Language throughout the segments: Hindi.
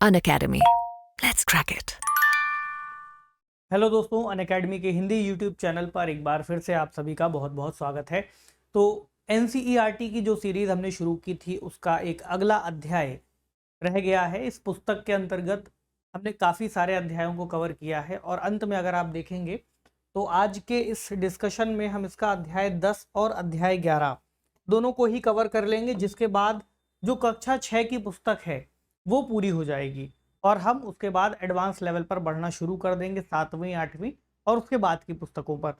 Unacademy. Let's crack it. Hello दोस्तों, अनअकैडमी के हिंदी यूट्यूब चैनल पर एक बार फिर से आप सभी का बहुत बहुत स्वागत है। तो एनसीईआरटी की जो सीरीज़ हमने शुरू की थी उसका एक अगला अध्याय रह गया है। इस पुस्तक के अंतर्गत हमने काफ़ी सारे अध्यायों को कवर किया है और अंत में अगर आप देखेंगे तो आज के इस डिस्कशन में हम इसका अध्याय 10 और अध्याय 11 दोनों को ही कवर कर लेंगे, जिसके बाद जो कक्षा 6 की पुस्तक है वो पूरी हो जाएगी और हम उसके बाद एडवांस लेवल पर बढ़ना शुरू कर देंगे 7वीं 8वीं और उसके बाद की पुस्तकों पर।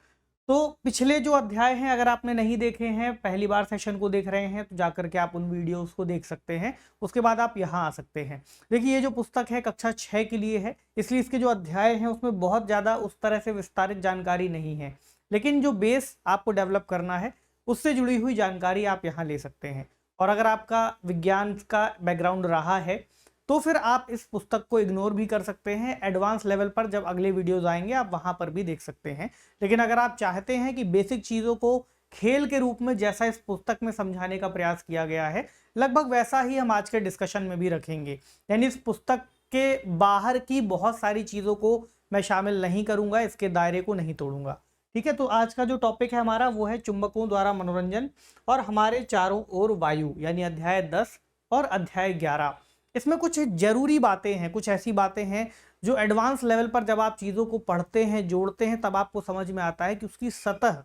तो पिछले जो अध्याय हैं अगर आपने नहीं देखे हैं, पहली बार सेशन को देख रहे हैं, तो जाकर के आप उन वीडियोस को देख सकते हैं। उसके बाद आप यहाँ आ सकते हैं। देखिए, ये जो पुस्तक है कक्षा 6 के लिए है, इसलिए इसके जो अध्याय हैं उसमें बहुत ज़्यादा उस तरह से विस्तारित जानकारी नहीं है, लेकिन जो बेस आपको डेवलप करना है उससे जुड़ी हुई जानकारी आप यहाँ ले सकते हैं। और अगर आपका विज्ञान का बैकग्राउंड रहा है तो फिर आप इस पुस्तक को इग्नोर भी कर सकते हैं। एडवांस लेवल पर जब अगले वीडियोस आएंगे आप वहां पर भी देख सकते हैं। लेकिन अगर आप चाहते हैं कि बेसिक चीज़ों को खेल के रूप में जैसा इस पुस्तक में समझाने का प्रयास किया गया है, लगभग वैसा ही हम आज के डिस्कशन में भी रखेंगे। यानी इस पुस्तक के बाहर की बहुत सारी चीज़ों को मैं शामिल नहीं करूँगा, इसके दायरे को नहीं तोड़ूंगा। ठीक है, तो आज का जो टॉपिक है हमारा वो है चुंबकों द्वारा मनोरंजन और हमारे चारों ओर वायु, यानी अध्याय 10 और अध्याय 11। इसमें कुछ जरूरी बातें हैं, कुछ ऐसी बातें हैं जो एडवांस लेवल पर जब आप चीज़ों को पढ़ते हैं, जोड़ते हैं, तब आपको समझ में आता है कि उसकी सतह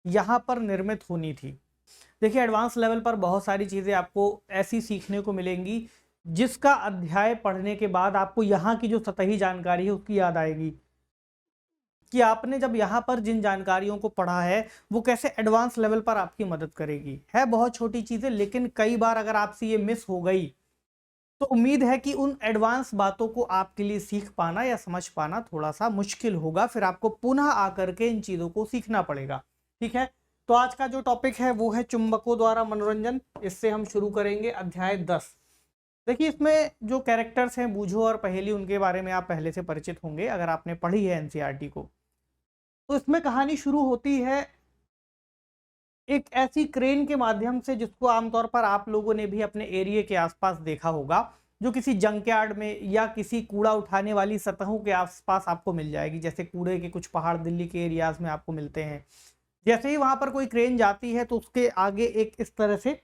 यहाँ पर निर्मित होनी थी। देखिए, एडवांस लेवल पर बहुत सारी चीज़ें आपको ऐसी सीखने को मिलेंगी जिसका अध्याय पढ़ने के बाद आपको यहाँ की जो सतही जानकारी है उसकी याद आएगी कि आपने जब यहाँ पर जिन जानकारियों को पढ़ा है वो कैसे एडवांस लेवल पर आपकी मदद करेगी। है बहुत छोटी चीज़ें, लेकिन कई बार अगर आपसे ये मिस हो गई तो उम्मीद है कि उन एडवांस बातों को आपके लिए सीख पाना या समझ पाना थोड़ा सा मुश्किल होगा, फिर आपको पुनः आकर के इन चीज़ों को सीखना पड़ेगा। ठीक है, तो आज का जो टॉपिक है वो है चुंबकों द्वारा मनोरंजन। इससे हम शुरू करेंगे अध्याय 10। देखिए, इसमें जो कैरेक्टर्स हैं बूझो और पहेली, उनके बारे में आप पहले से परिचित होंगे अगर आपने पढ़ी है एनसीईआरटी को। तो इसमें कहानी शुरू होती है एक ऐसी क्रेन के माध्यम से जिसको आमतौर पर आप लोगों ने भी अपने एरिया के आसपास देखा होगा, जो किसी जंकयार्ड में या किसी कूड़ा उठाने वाली सतहों के आसपास आपको मिल जाएगी। जैसे कूड़े के कुछ पहाड़ दिल्ली के एरियाज में आपको मिलते हैं। जैसे ही वहां पर कोई क्रेन जाती है तो उसके आगे एक इस तरह से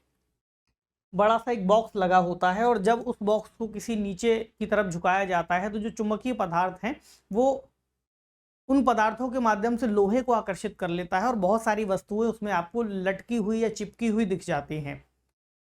बड़ा सा एक बॉक्स लगा होता है, और जब उस बॉक्स को किसी नीचे की तरफ झुकाया जाता है तो जो चुंबकीय पदार्थ हैं वो उन पदार्थों के माध्यम से लोहे को आकर्षित कर लेता है और बहुत सारी वस्तुएं उसमें आपको लटकी हुई या चिपकी हुई दिख जाती हैं।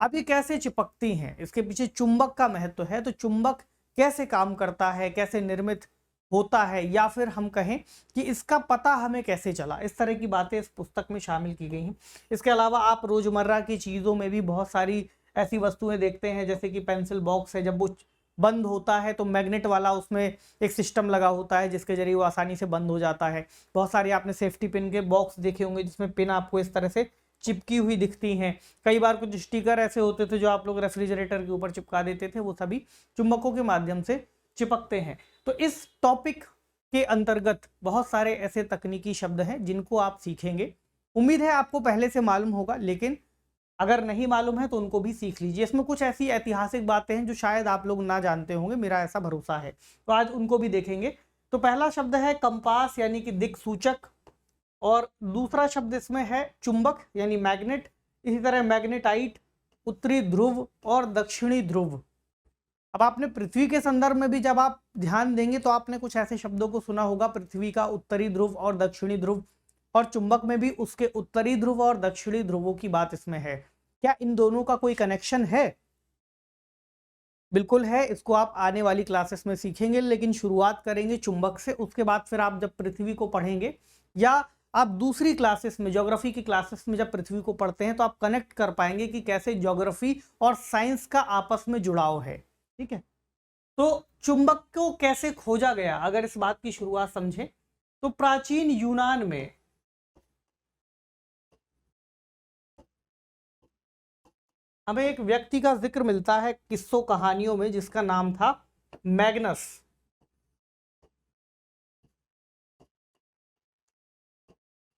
अब ये कैसे चिपकती हैं, इसके पीछे चुंबक का महत्व है। तो चुंबक कैसे काम करता है, कैसे निर्मित होता है, या फिर हम कहें कि इसका पता हमें कैसे चला, इस तरह की बातें इस पुस्तक में शामिल की गई हैं। इसके अलावा आप रोजमर्रा की चीज़ों में भी बहुत सारी ऐसी वस्तुएं देखते हैं, जैसे कि पेंसिल बॉक्स है, जब वो बंद होता है तो मैग्नेट वाला उसमें एक सिस्टम लगा होता है जिसके जरिए वो आसानी से बंद हो जाता है। बहुत सारी आपने सेफ्टी पिन के बॉक्स देखे होंगे जिसमें पिन आपको इस तरह से चिपकी हुई दिखती हैं। कई बार कुछ स्टिकर ऐसे होते थे जो आप लोग रेफ्रिजरेटर के ऊपर चिपका देते थे, वो सभी चुंबकों के माध्यम से चिपकते हैं। तो इस टॉपिक के अंतर्गत बहुत सारे ऐसे तकनीकी शब्द हैं जिनको आप सीखेंगे। उम्मीद है आपको पहले से मालूम होगा, लेकिन अगर नहीं मालूम है तो उनको भी सीख लीजिए। इसमें कुछ ऐसी ऐतिहासिक बातें हैं जो शायद आप लोग ना जानते होंगे, मेरा ऐसा भरोसा है, तो आज उनको भी देखेंगे। तो पहला शब्द है कंपास, यानी कि दिक् सूचक, और दूसरा शब्द इसमें है चुंबक यानी मैग्नेट। इसी तरह मैग्नेटाइट, उत्तरी ध्रुव और दक्षिणी ध्रुव। अब आपने पृथ्वी के संदर्भ में भी जब आप ध्यान देंगे तो आपने कुछ ऐसे शब्दों को सुना होगा, पृथ्वी का उत्तरी ध्रुव और दक्षिणी ध्रुव, और चुंबक में भी उसके उत्तरी ध्रुव और दक्षिणी ध्रुवों की बात इसमें है। क्या इन दोनों का कोई कनेक्शन है? बिल्कुल है, इसको आप आने वाली क्लासेस में सीखेंगे, लेकिन शुरुआत करेंगे चुंबक से। उसके बाद फिर आप जब पृथ्वी को पढ़ेंगे या आप दूसरी क्लासेस में, ज्योग्राफी की क्लासेस में जब पृथ्वी को पढ़ते हैं, तो आप कनेक्ट कर पाएंगे कि कैसे ज्योग्राफी और साइंस का आपस में जुड़ाव है। ठीक है, तो चुंबक को कैसे खोजा गया, अगर इस बात की शुरुआत समझें तो प्राचीन यूनान में हमें एक व्यक्ति का जिक्र मिलता है किस्सों कहानियों में, जिसका नाम था मैग्नस।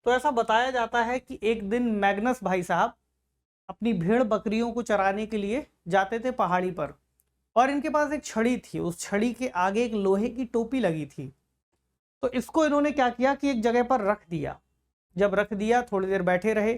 तो ऐसा बताया जाता है कि एक दिन मैग्नस भाई साहब अपनी भेड़ बकरियों को चराने के लिए जाते थे पहाड़ी पर, और इनके पास एक छड़ी थी, उस छड़ी के आगे एक लोहे की टोपी लगी थी। तो इसको इन्होंने क्या किया कि एक जगह पर रख दिया। जब रख दिया, थोड़ी देर बैठे रहे,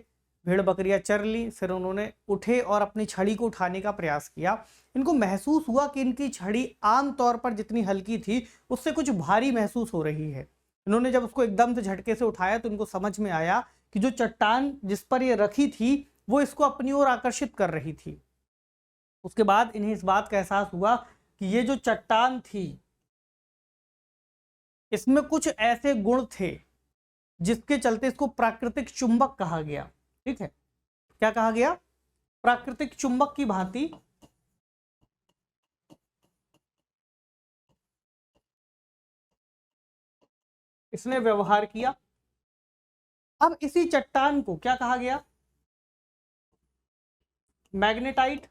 भेड़ बकरियां चर ली, फिर उन्होंने उठे और अपनी छड़ी को उठाने का प्रयास किया। इनको महसूस हुआ कि इनकी छड़ी आम तौर पर जितनी हल्की थी उससे कुछ भारी महसूस हो रही है। इन्होंने जब उसको एकदम से झटके से उठाया तो इनको समझ में आया कि जो चट्टान जिस पर ये रखी थी वो इसको अपनी ओर आकर्षित कर रही थी। उसके बाद इन्हें इस बात का एहसास हुआ कि ये जो चट्टान थी इसमें कुछ ऐसे गुण थे जिसके चलते इसको प्राकृतिक चुंबक कहा गया। ठीक है, क्या कहा गया? प्राकृतिक चुंबक की भांति इसने व्यवहार किया। अब इसी चट्टान को क्या कहा गया? मैग्नेटाइट,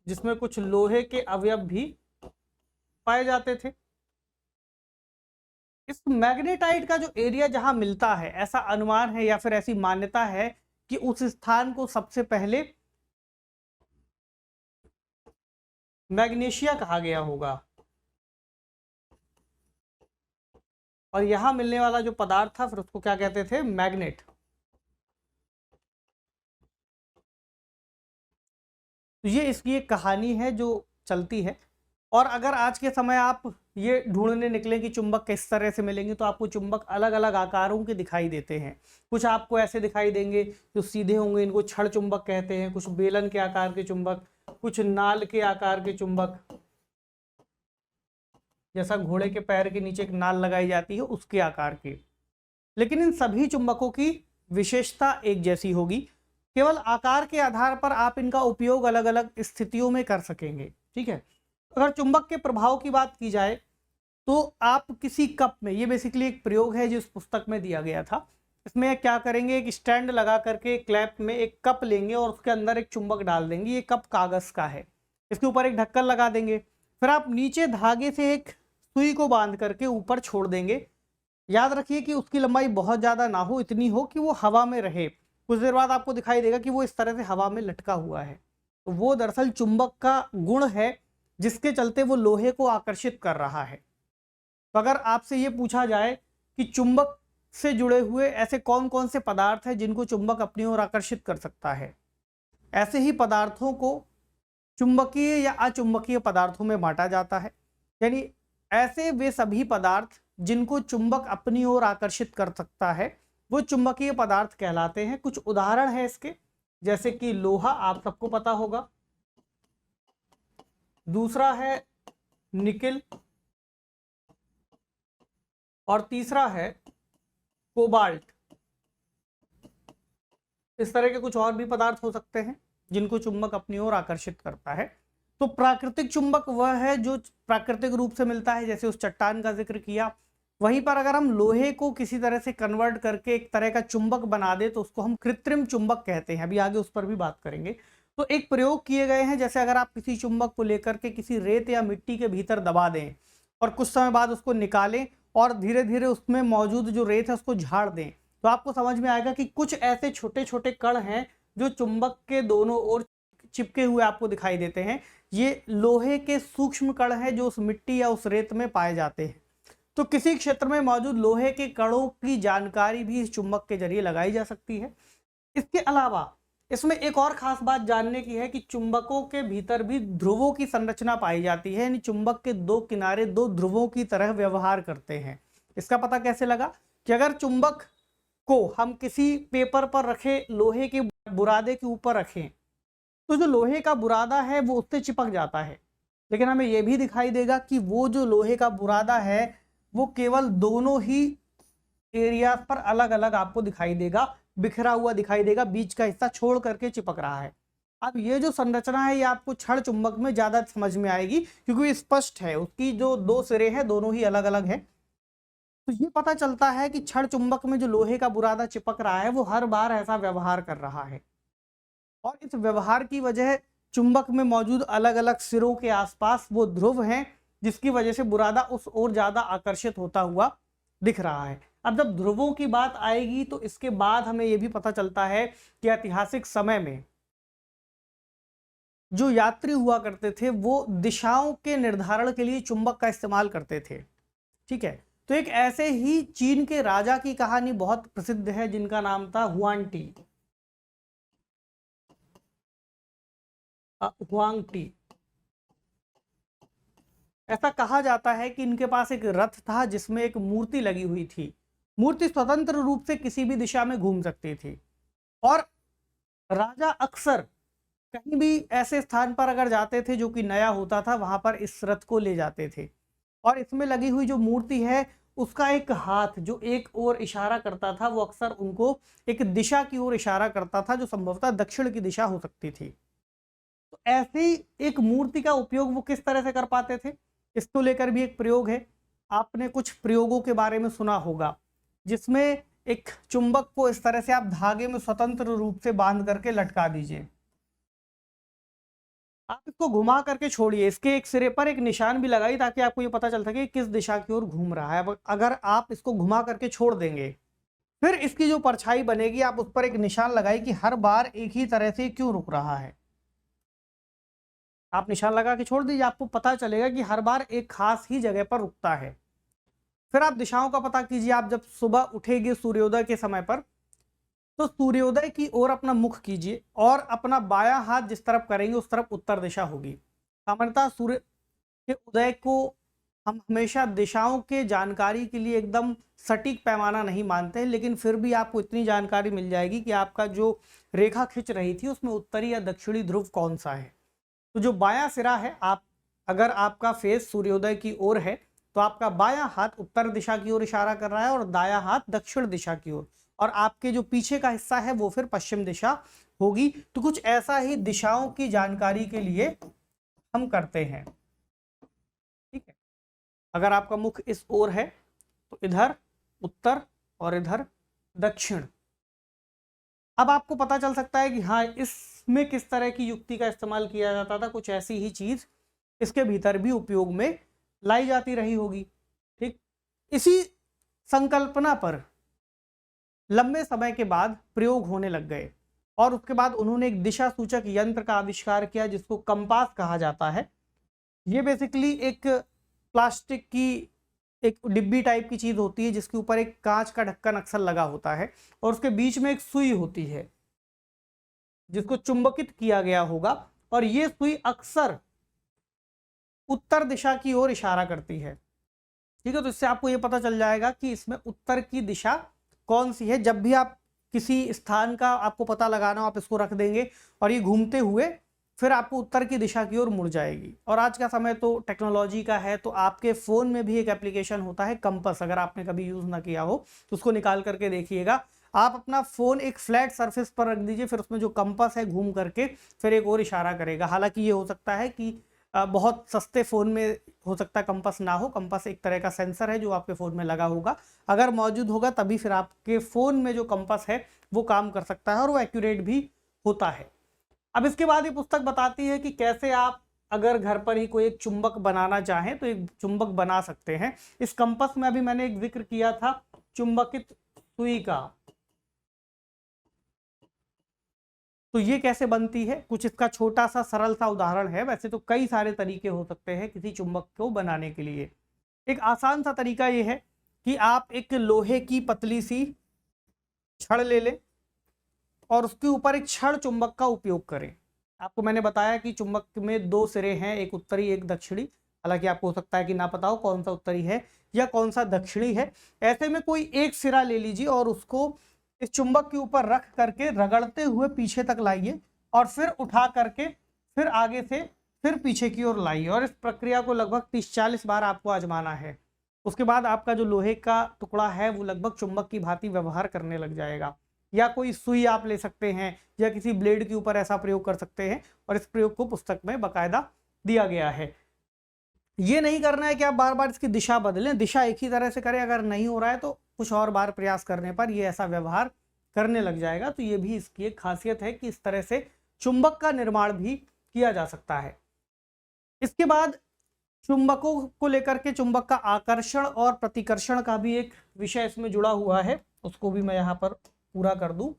जिसमें कुछ लोहे के अवयव भी पाए जाते थे। इस मैग्नेटाइट का जो एरिया जहां मिलता है, ऐसा अनुमान है या फिर ऐसी मान्यता है कि उस स्थान को सबसे पहले मैग्नीशिया कहा गया होगा। और यहां मिलने वाला जो पदार्थ था फिर उसको क्या कहते थे? मैग्नेट। तो ये इसकी एक कहानी है जो चलती है। और अगर आज के समय आप ये ढूंढने निकलें कि चुंबक किस तरह से मिलेंगे, तो आपको चुंबक अलग अलग आकारों के दिखाई देते हैं। कुछ आपको ऐसे दिखाई देंगे जो सीधे होंगे, इनको छड़ चुंबक कहते हैं। कुछ बेलन के आकार के चुंबक, कुछ नाल के आकार के चुंबक, जैसा घोड़े के पैर के नीचे एक नाल लगाई जाती है उसके आकार के। लेकिन इन सभी चुंबकों की विशेषता एक जैसी होगी, केवल आकार के आधार पर आप इनका उपयोग अलग अलग स्थितियों में कर सकेंगे। ठीक है, अगर चुंबक के प्रभाव की बात की जाए तो आप किसी कप में, ये बेसिकली एक प्रयोग है जो इस पुस्तक में दिया गया था, इसमें क्या करेंगे, एक स्टैंड लगा करके क्लैंप में एक कप लेंगे और उसके अंदर एक चुंबक डाल देंगे। ये कप कागज का है, इसके ऊपर एक ढक्कन लगा देंगे, फिर आप नीचे धागे से एक सुई को बांध करके ऊपर छोड़ देंगे। याद रखिए कि उसकी लंबाई बहुत ज़्यादा ना हो, इतनी हो कि वो हवा में रहे। कुछ देर बाद आपको दिखाई देगा कि वो इस तरह से हवा में लटका हुआ है। तो वो दरअसल चुंबक का गुण है जिसके चलते वो लोहे को आकर्षित कर रहा है। तो अगर आपसे ये पूछा जाए कि चुंबक से जुड़े हुए ऐसे कौन कौन से पदार्थ हैं जिनको चुंबक अपनी ओर आकर्षित कर सकता है, ऐसे ही पदार्थों को चुंबकीय या अचुंबकीय पदार्थों में बांटा जाता है। यानी ऐसे वे सभी पदार्थ जिनको चुंबक अपनी ओर आकर्षित कर सकता है वो चुंबकीय पदार्थ कहलाते हैं। कुछ उदाहरण है इसके, जैसे कि लोहा, आप सबको पता होगा। दूसरा है निकेल, और तीसरा है कोबाल्ट। इस तरह के कुछ और भी पदार्थ हो सकते हैं जिनको चुंबक अपनी ओर आकर्षित करता है। तो प्राकृतिक चुंबक वह है जो प्राकृतिक रूप से मिलता है, जैसे उस चट्टान का जिक्र किया। वहीं पर अगर हम लोहे को किसी तरह से कन्वर्ट करके एक तरह का चुंबक बना दे तो उसको हम कृत्रिम चुंबक कहते हैं। अभी आगे उस पर भी बात करेंगे। तो एक प्रयोग किए गए हैं, जैसे अगर आप किसी चुंबक को लेकर के किसी रेत या मिट्टी के भीतर दबा दें और कुछ समय बाद उसको निकालें और धीरे धीरे उसमें मौजूद जो रेत है उसको झाड़ दें, तो आपको समझ में आएगा कि कुछ ऐसे छोटे छोटे कण हैं जो चुंबक के दोनों ओर चिपके हुए आपको दिखाई देते हैं। ये लोहे के सूक्ष्म कण हैं जो उस मिट्टी या उस रेत में पाए जाते हैं। तो किसी क्षेत्र में मौजूद लोहे के कणों की जानकारी भी इस चुंबक के जरिए लगाई जा सकती है। इसके अलावा इसमें एक और खास बात जानने की है कि चुंबकों के भीतर भी ध्रुवों की संरचना पाई जाती है। यानी चुंबक के दो किनारे दो ध्रुवों की तरह व्यवहार करते हैं। इसका पता कैसे लगा कि अगर चुंबक को हम किसी पेपर पर रखे लोहे के बुरादे के ऊपर रखें तो जो लोहे का बुरादा है वो उससे चिपक जाता है, लेकिन हमें यह भी दिखाई देगा कि वो जो लोहे का बुरादा है वो केवल दोनों ही एरिया पर अलग अलग आपको दिखाई देगा, बिखरा हुआ दिखाई देगा, बीच का हिस्सा छोड़ करके चिपक रहा है। अब ये जो संरचना है ये आपको छड़ चुंबक में ज्यादा समझ में आएगी क्योंकि स्पष्ट है, उसकी जो दो सिरे हैं दोनों ही अलग अलग है। तो ये पता चलता है कि छड़ चुंबक में जो लोहे का बुरादा चिपक रहा है वो हर बार ऐसा व्यवहार कर रहा है, और इस व्यवहार की वजह चुंबक में मौजूद अलग अलग सिरों के आसपास वो ध्रुव हैं जिसकी वजह से बुरादा उस ओर ज्यादा आकर्षित होता हुआ दिख रहा है। अब जब ध्रुवों की बात आएगी तो इसके बाद हमें यह भी पता चलता है कि ऐतिहासिक समय में जो यात्री हुआ करते थे वो दिशाओं के निर्धारण के लिए चुंबक का इस्तेमाल करते थे। ठीक है, तो एक ऐसे ही चीन के राजा की कहानी बहुत प्रसिद्ध है जिनका नाम था हुआंग टी। Huang T. ऐसा कहा जाता है कि इनके पास एक रथ था जिसमें एक मूर्ति लगी हुई थी। मूर्ति स्वतंत्र रूप से किसी भी दिशा में घूम सकती थी और राजा अक्सर कहीं भी ऐसे स्थान पर अगर जाते थे जो कि नया होता था, वहां पर इस रथ को ले जाते थे। और इसमें लगी हुई जो मूर्ति है उसका एक हाथ जो एक ओर इशारा करता था, वो अक्सर उनको एक दिशा की ओर इशारा करता था जो संभवतः दक्षिण की दिशा हो सकती थी। तो ऐसी एक मूर्ति का उपयोग वो किस तरह से कर पाते थे, इसको लेकर भी एक प्रयोग है। आपने कुछ प्रयोगों के बारे में सुना होगा जिसमें एक चुंबक को इस तरह से आप धागे में स्वतंत्र रूप से बांध करके लटका दीजिए, आप इसको घुमा करके छोड़िए, इसके एक सिरे पर एक निशान भी लगाइए ताकि आपको ये पता चल सके किस दिशा की ओर घूम रहा है। अब अगर आप इसको घुमा करके छोड़ देंगे, फिर इसकी जो परछाई बनेगी आप उस पर एक निशान लगाइए कि हर बार एक ही तरह से क्यों रुक रहा है। आप निशान लगा के छोड़ दीजिए, आपको पता चलेगा कि हर बार एक खास ही जगह पर रुकता है। फिर आप दिशाओं का पता कीजिए। आप जब सुबह उठेंगे सूर्योदय के समय पर, तो सूर्योदय की ओर अपना मुख कीजिए और अपना बायां हाथ जिस तरफ करेंगे उस तरफ उत्तर दिशा होगी। सामान्यतः सूर्य के उदय को हम हमेशा दिशाओं के जानकारी के लिए एकदम सटीक पैमाना नहीं मानते हैं, लेकिन फिर भी आपको इतनी जानकारी मिल जाएगी कि आपका जो रेखा खिंच रही थी उसमें उत्तरी या दक्षिणी ध्रुव कौन सा है। तो जो बायां सिरा है, आप अगर आपका फेस सूर्योदय की ओर है तो आपका बायां हाथ उत्तर दिशा की ओर इशारा कर रहा है और दायां हाथ दक्षिण दिशा की ओर, और आपके जो पीछे का हिस्सा है वो फिर पश्चिम दिशा होगी। तो कुछ ऐसा ही दिशाओं की जानकारी के लिए हम करते हैं। ठीक है, अगर आपका मुख इस ओर है तो इधर उत्तर और इधर दक्षिण। अब आपको पता चल सकता है कि हाँ, इसमें किस तरह की युक्ति का इस्तेमाल किया जाता था। कुछ ऐसी ही चीज इसके भीतर भी उपयोग में लाई जाती रही होगी। ठीक, इसी संकल्पना पर लंबे समय के बाद प्रयोग होने लग गए और उसके बाद उन्होंने एक दिशा सूचक यंत्र का आविष्कार किया जिसको कंपास कहा जाता है। ये बेसिकली एक प्लास्टिक की एक डिब्बी टाइप की चीज होती है जिसके ऊपर एक कांच का ढक्कन अक्सर लगा होता है और उसके बीच में एक सुई होती है जिसको चुंबकित किया गया होगा, और ये सुई अक्सर उत्तर दिशा की ओर इशारा करती है। ठीक है, तो इससे आपको ये पता चल जाएगा कि इसमें उत्तर की दिशा कौन सी है। जब भी आप किसी स्थान का आपको पता लगाना हो, आप इसको रख देंगे और ये घूमते हुए फिर आपको उत्तर की दिशा की ओर मुड़ जाएगी। और आज का समय तो टेक्नोलॉजी का है, तो आपके फ़ोन में भी एक एप्लीकेशन होता है कंपास, अगर आपने कभी यूज़ ना किया हो तो उसको निकाल करके देखिएगा। आप अपना फ़ोन एक फ्लैट सरफेस पर रख दीजिए, फिर उसमें जो कंपास है घूम करके फिर एक और इशारा करेगा। हालांकि ये हो सकता है कि बहुत सस्ते फ़ोन में हो सकता है कंपास ना हो। कंपास एक तरह का सेंसर है जो आपके फ़ोन में लगा होगा, अगर मौजूद होगा तभी फिर आपके फ़ोन में जो कंपास है वो काम कर सकता है और वो एक्यूरेट भी होता है। अब इसके बाद ये पुस्तक बताती है कि कैसे आप अगर घर पर ही कोई एक चुंबक बनाना चाहें तो एक चुंबक बना सकते हैं। इस कंपास में अभी मैंने एक जिक्र किया था चुंबकित सुई का, तो ये कैसे बनती है, कुछ इसका छोटा सा सरल सा उदाहरण है। वैसे तो कई सारे तरीके हो सकते हैं किसी चुंबक को बनाने के लिए। एक आसान सा तरीका ये है कि आप एक लोहे की पतली सी छड़ ले लें और उसके ऊपर एक छड़ चुंबक का उपयोग करें। आपको मैंने बताया कि चुंबक में दो सिरे हैं, एक उत्तरी एक दक्षिणी। हालांकि आपको हो सकता है कि ना पता हो कौन सा उत्तरी है या कौन सा दक्षिणी है। ऐसे में कोई एक सिरा ले लीजिए और उसको इस चुंबक के ऊपर रख करके रगड़ते हुए पीछे तक लाइए और फिर उठा करके फिर आगे से फिर पीछे की ओर लाइए, और इस प्रक्रिया को लगभग 30-40 बार आपको आजमाना है। उसके बाद आपका जो लोहे का टुकड़ा है वो लगभग चुंबक की भांति व्यवहार करने लग जाएगा। या कोई सुई आप ले सकते हैं या किसी ब्लेड के ऊपर ऐसा प्रयोग कर सकते हैं, और इस प्रयोग को पुस्तक में बाकायदा दिया गया है। ये नहीं करना है कि आप बार बार इसकी दिशा बदलें, दिशा एक ही तरह से करें। अगर नहीं हो रहा है तो कुछ और बार प्रयास करने पर ये ऐसा व्यवहार करने लग जाएगा। तो ये भी इसकी एक खासियत है कि इस तरह से चुंबक का निर्माण भी किया जा सकता है। इसके बाद चुंबकों को लेकर के चुंबक का आकर्षण और प्रतिकर्षण का भी एक विषय इसमें जुड़ा हुआ है, उसको भी मैं यहाँ पर पूरा कर दूं।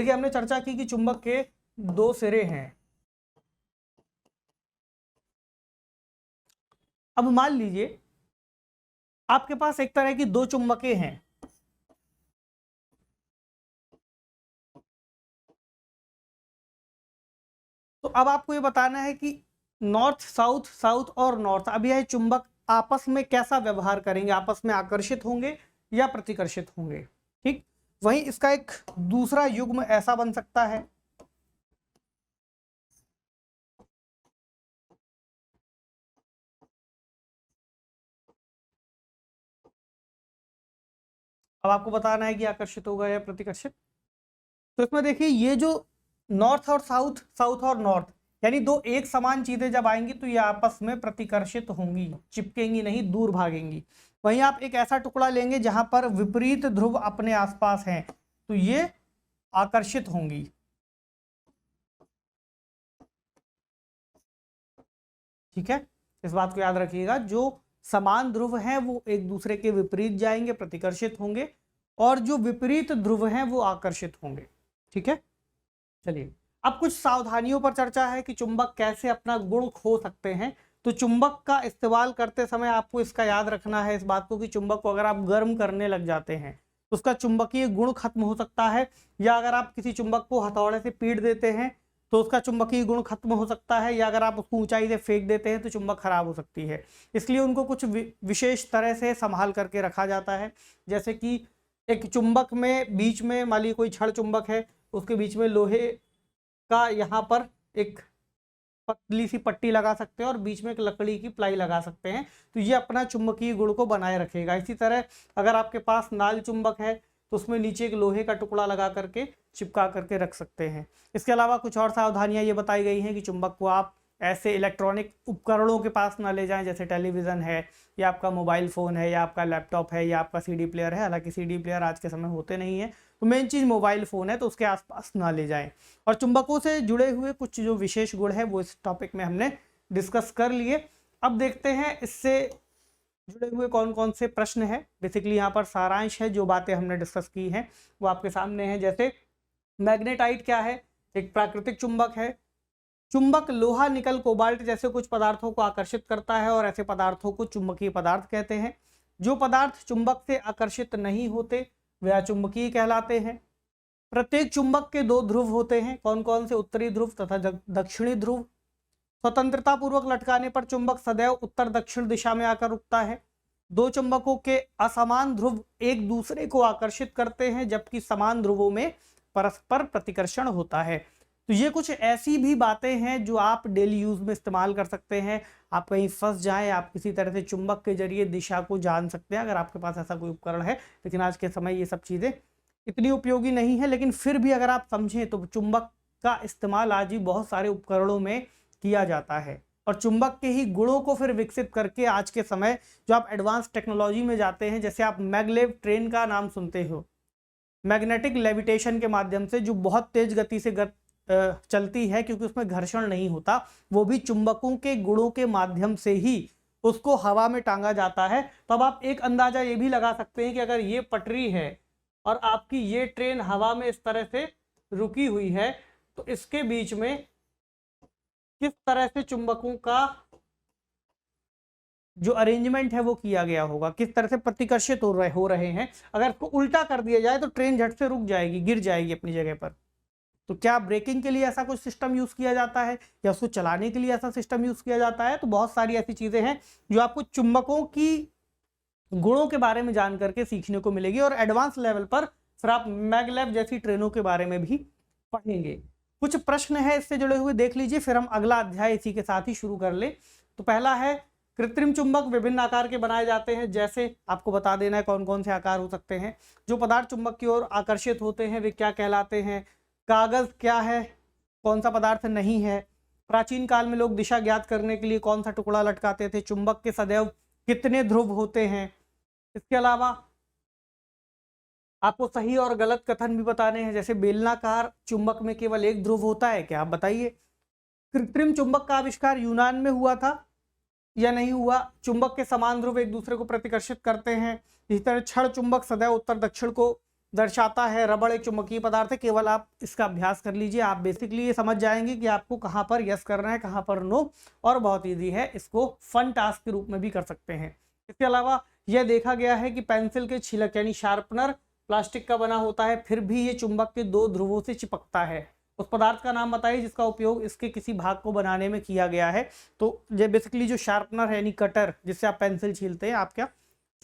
देखिए हमने चर्चा की कि चुंबक के दो सिरे हैं। अब मान लीजिए आपके पास एक तरह की दो चुंबकें हैं, तो अब आपको ये बताना है कि नॉर्थ साउथ, साउथ और नॉर्थ, अब यह चुंबक आपस में कैसा व्यवहार करेंगे, आपस में आकर्षित होंगे या प्रतिकर्षित होंगे। ठीक, वहीं इसका एक दूसरा युग्म ऐसा बन सकता है। अब आपको बताना है कि आकर्षित होगा या प्रतिकर्षित। तो इसमें देखिए ये जो नॉर्थ और साउथ, साउथ और नॉर्थ, यानी दो एक समान चीजें जब आएंगी तो ये आपस में प्रतिकर्षित होंगी, चिपकेंगी नहीं, दूर भागेंगी। वहीं आप एक ऐसा टुकड़ा लेंगे जहां पर विपरीत ध्रुव अपने आसपास हैं, तो ये आकर्षित होंगी। ठीक है, इस बात को याद रखिएगा, जो समान ध्रुव हैं वो एक दूसरे के विपरीत जाएंगे, प्रतिकर्षित होंगे, और जो विपरीत ध्रुव हैं वो आकर्षित होंगे। ठीक है, चलिए अब कुछ सावधानियों पर चर्चा है कि चुंबक कैसे अपना गुण खो सकते हैं। तो चुंबक का इस्तेमाल करते समय आपको इसका याद रखना है, इस बात को कि चुंबक को अगर आप गर्म करने लग जाते हैं तो उसका चुंबकीय गुण खत्म हो सकता है, या अगर आप किसी चुंबक को हथौड़े से पीट देते हैं तो उसका चुंबकीय गुण खत्म हो सकता है, या अगर आप उसको ऊंचाई से फेंक देते हैं तो चुंबक खराब हो सकती है। इसलिए उनको कुछ विशेष तरह से संभाल करके रखा जाता है। जैसे कि एक चुंबक में बीच में मान लीजिए कोई छड़ चुंबक है, उसके बीच में लोहे का यहाँ पर एक पतली सी पट्टी लगा सकते हैं और बीच में एक लकड़ी की प्लाई लगा सकते हैं, तो ये अपना चुंबकीय गुण को बनाए रखेगा। इसी तरह अगर आपके पास नाल चुंबक है तो उसमें नीचे एक लोहे का टुकड़ा लगा करके चिपका करके रख सकते हैं। इसके अलावा कुछ और सावधानियां ये बताई गई हैं कि चुंबक को आप ऐसे इलेक्ट्रॉनिक उपकरणों के पास ना ले जाएं, जैसे टेलीविज़न है या आपका मोबाइल फ़ोन है या आपका लैपटॉप है या आपका सीडी प्लेयर है। हालांकि सीडी प्लेयर आज के समय होते नहीं है, तो मेन चीज़ मोबाइल फ़ोन है, तो उसके आसपास ना ले जाएं। और चुंबकों से जुड़े हुए कुछ जो विशेष गुण है वो इस टॉपिक में हमने डिस्कस कर लिए। अब देखते हैं इससे जुड़े हुए कौन कौन से प्रश्न है। बेसिकली यहाँ पर सारांश है, जो बातें हमने डिस्कस की हैं वो आपके सामने है। जैसे मैग्नेटाइट क्या है, एक प्राकृतिक चुंबक है। चुंबक लोहा, निकल, कोबाल्ट जैसे कुछ पदार्थों को आकर्षित करता है और ऐसे पदार्थों को चुंबकीय पदार्थ कहते हैं। जो पदार्थ चुंबक से आकर्षित नहीं होते वे अचुंबकीय कहलाते हैं। प्रत्येक चुंबक के दो ध्रुव होते हैं, कौन कौन से, उत्तरी ध्रुव तथा दक्षिणी ध्रुव। स्वतंत्रता पूर्वक लटकाने पर चुंबक सदैव उत्तर दक्षिण दिशा में आकर रुकता है। दो चुंबकों के असमान ध्रुव एक दूसरे को आकर्षित करते हैं, जबकि समान ध्रुवों में परस्पर प्रतिकर्षण होता है। तो ये कुछ ऐसी भी बातें हैं जो आप डेली यूज में इस्तेमाल कर सकते हैं। आप कहीं फंस जाएं, आप किसी तरह से चुंबक के जरिए दिशा को जान सकते हैं, अगर आपके पास ऐसा कोई उपकरण है। लेकिन आज के समय ये सब चीज़ें इतनी उपयोगी नहीं है, लेकिन फिर भी अगर आप समझें तो चुंबक का इस्तेमाल आज भी बहुत सारे उपकरणों में किया जाता है। और चुंबक के ही गुणों को फिर विकसित करके आज के समय जो आप एडवांस टेक्नोलॉजी में जाते हैं, जैसे आप मैगलेव ट्रेन का नाम सुनते हो, मैग्नेटिक लेविटेशन के माध्यम से, जो बहुत तेज गति से चलती है क्योंकि उसमें घर्षण नहीं होता, वो भी चुंबकों के गुणों के माध्यम से ही उसको हवा में टांगा जाता है। तो अब आप एक अंदाजा ये भी लगा सकते हैं कि अगर ये पटरी है और आपकी ये ट्रेन हवा में इस तरह से रुकी हुई है, तो इसके बीच में किस तरह से चुंबकों का जो अरेंजमेंट है वो किया गया होगा, किस तरह से प्रतिकर्षित हो रहे हैं। अगर इसको उल्टा कर दिया जाए तो ट्रेन झट से रुक जाएगी, गिर जाएगी अपनी जगह पर। तो क्या ब्रेकिंग के लिए ऐसा कुछ सिस्टम यूज किया जाता है या उसको चलाने के लिए ऐसा सिस्टम यूज किया जाता है? तो बहुत सारी ऐसी चीजें हैं जो आपको चुंबकों की गुणों के बारे में जान करके सीखने को मिलेगी। और एडवांस लेवल पर फिर आप मैगलेव जैसी ट्रेनों के बारे में भी पढ़ेंगे। कुछ प्रश्न है इससे जुड़े हुए, देख लीजिए, फिर हम अगला अध्याय इसी के साथ ही शुरू कर ले। तो पहला है, कृत्रिम चुंबक विभिन्न आकार के बनाए जाते हैं। जैसे आपको बता देना है कौन कौन से आकार हो सकते हैं। जो पदार्थ चुंबक की ओर आकर्षित होते हैं वे क्या कहलाते हैं? कागज क्या है, कौन सा पदार्थ नहीं है? प्राचीन काल में लोग दिशा ज्ञात करने के लिए कौन सा टुकड़ा लटकाते थे? चुंबक के सदैव कितने ध्रुव होते हैं? इसके अलावा आपको सही और गलत कथन भी बताने हैं। जैसे बेलनाकार चुंबक में केवल एक ध्रुव होता है, क्या आप बताइए? कृत्रिम चुंबक का आविष्कार यूनान में हुआ था या नहीं हुआ? चुंबक के समान ध्रुव एक दूसरे को प्रतिकर्षित करते हैं। इसी तरह छड़ चुंबक सदैव उत्तर दक्षिण को दर्शाता है। रबड़ एक चुंबकीय पदार्थ है, केवल आप इसका अभ्यास कर लीजिए, आप बेसिकली ये समझ जाएंगे कि आपको कहाँ पर यस करना है, कहाँ पर नो, और बहुत ईजी है, इसको फन टास्क के रूप में भी कर सकते हैं। इसके अलावा यह देखा गया है कि पेंसिल के छिलक यानी शार्पनर प्लास्टिक का बना होता है, फिर भी ये चुंबक के दो ध्रुवों से चिपकता है। उस पदार्थ का नाम बताइए जिसका उपयोग इसके किसी भाग को बनाने में किया गया है। तो ये बेसिकली जो शार्पनर है यानी कटर, जिससे आप पेंसिल छीलते हैं, आप क्या